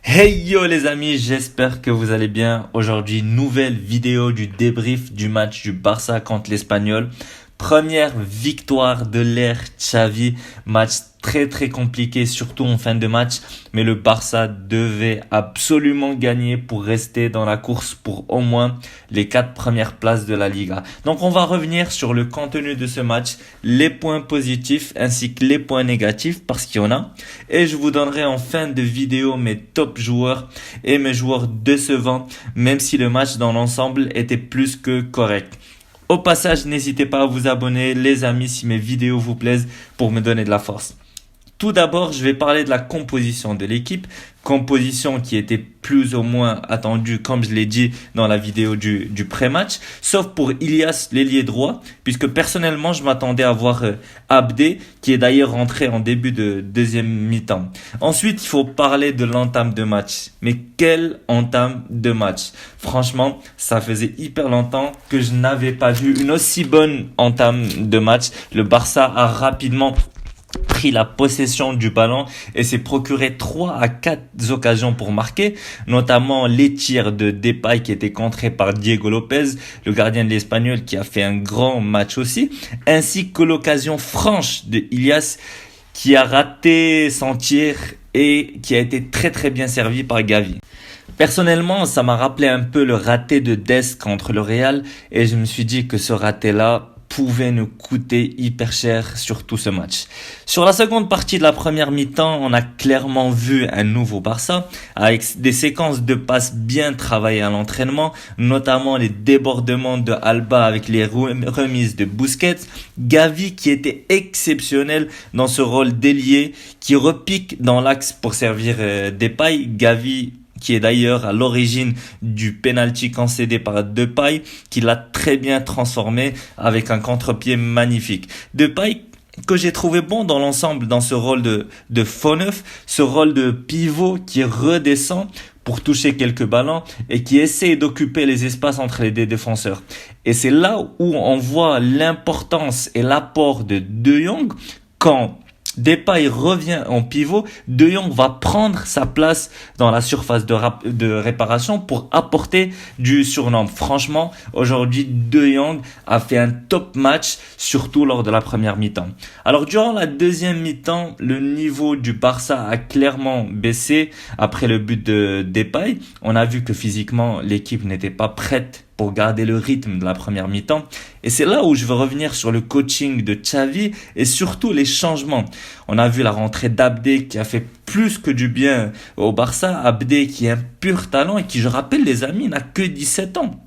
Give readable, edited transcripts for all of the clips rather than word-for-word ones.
Hey yo les amis, j'espère que vous allez bien. Aujourd'hui, nouvelle vidéo du débrief du match du Barça contre l'Espagnol. Première victoire de l'ère Xavi, match très compliqué, surtout en fin de match. Mais le Barça devait absolument gagner pour rester dans la course pour au moins les 4 premières places de la Liga. Donc on va revenir sur le contenu de ce match, les points positifs ainsi que les points négatifs parce qu'il y en a. Et je vous donnerai en fin de vidéo mes top joueurs et mes joueurs décevants, même si le match dans l'ensemble était plus que correct. Au passage, n'hésitez pas à vous abonner, les amis, si mes vidéos vous plaisent, pour me donner de la force. Tout d'abord, je vais parler de la composition de l'équipe. Composition qui était plus ou moins attendue, comme je l'ai dit dans la vidéo du pré-match. Sauf pour Ilias, l'ailier droit, puisque personnellement, je m'attendais à voir Abdé, qui est d'ailleurs rentré en début de deuxième mi-temps. Ensuite, il faut parler de l'entame de match. Mais quelle entame de match! Franchement, ça faisait hyper longtemps que je n'avais pas vu une aussi bonne entame de match. Le Barça a rapidement pris la possession du ballon et s'est procuré 3 à 4 occasions pour marquer, notamment les tirs de Depay qui étaient contrés par Diego Lopez, le gardien de l'Espagnol qui a fait un grand match aussi, ainsi que l'occasion franche de Ilias qui a raté son tir et qui a été très bien servi par Gavi. Personnellement, ça m'a rappelé un peu le raté de Dest contre le Real et je me suis dit que ce raté-là pouvait nous coûter hyper cher sur tout ce match. Sur la seconde partie de la première mi-temps, on a clairement vu un nouveau Barça avec des séquences de passes bien travaillées à l'entraînement, notamment les débordements de Alba avec les remises de Busquets, Gavi qui était exceptionnel dans ce rôle d'ailier qui repique dans l'axe pour servir Depay, Gavi qui est d'ailleurs à l'origine du penalty concédé par Depay, qui l'a très bien transformé avec un contre-pied magnifique. Depay que j'ai trouvé bon dans l'ensemble dans ce rôle de faux neuf, ce rôle de pivot qui redescend pour toucher quelques ballons et qui essaie d'occuper les espaces entre les deux défenseurs. Et c'est là où on voit l'importance et l'apport de De Jong quand Depay revient en pivot, De Jong va prendre sa place dans la surface de réparation pour apporter du surnombre. Franchement, aujourd'hui, De Jong a fait un top match, surtout lors de la première mi-temps. Alors, durant la deuxième mi-temps, le niveau du Barça a clairement baissé après le but de Depay. On a vu que physiquement, l'équipe n'était pas prête pour garder le rythme de la première mi-temps. Et c'est là où je veux revenir sur le coaching de Xavi et surtout les changements. On a vu la rentrée d'Abdé qui a fait plus que du bien au Barça. Abdé qui est un pur talent et qui, je rappelle les amis, n'a que 17 ans.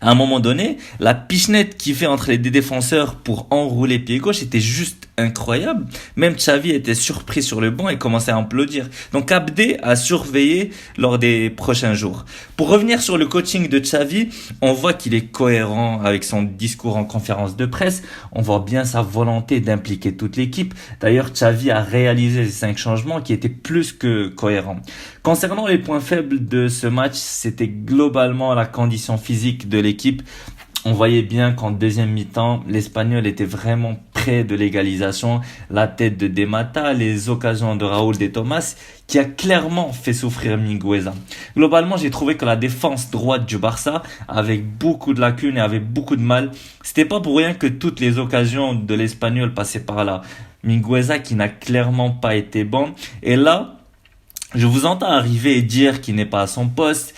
À un moment donné, la pichenette qu'il fait entre les deux défenseurs pour enrouler pied gauche était juste incroyable. Même Xavi était surpris sur le banc et commençait à applaudir. Donc Abdé a surveillé lors des prochains jours. Pour revenir sur le coaching de Xavi, on voit qu'il est cohérent avec son discours en conférence de presse. On voit bien sa volonté d'impliquer toute l'équipe. D'ailleurs, Xavi a réalisé les 5 changements qui étaient plus que cohérents. Concernant les points faibles de ce match, c'était globalement la condition physique de l'équipe. On voyait bien qu'en deuxième mi-temps, l'Espagnol était vraiment près de l'égalisation. La tête de Di Matteo, les occasions de Raúl de Tomás, qui a clairement fait souffrir Mingueza. Globalement, j'ai trouvé que la défense droite du Barça avait beaucoup de lacunes et avait beaucoup de mal. C'était pas pour rien que toutes les occasions de l'Espagnol passaient par là. Mingueza qui n'a clairement pas été bon. Et là, je vous entends arriver et dire qu'il n'est pas à son poste,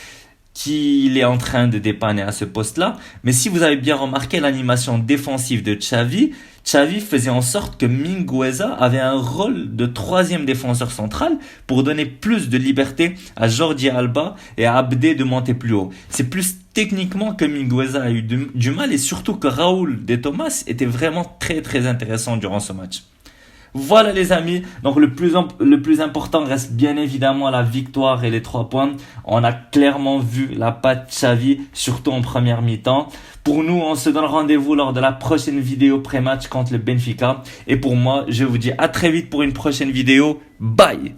qu'il est en train de dépanner à ce poste-là. Mais si vous avez bien remarqué l'animation défensive de Xavi faisait en sorte que Mingueza avait un rôle de 3e défenseur central pour donner plus de liberté à Jordi Alba et à Abdé de monter plus haut. C'est plus techniquement que Mingueza a eu du mal et surtout que Raúl de Tomás était vraiment très intéressant durant ce match. Voilà les amis, donc le plus important reste bien évidemment la victoire et les 3 points. On a clairement vu la patte Xavi, surtout en première mi-temps. Pour nous, on se donne rendez-vous lors de la prochaine vidéo pré-match contre le Benfica. Et pour moi, je vous dis à très vite pour une prochaine vidéo. Bye!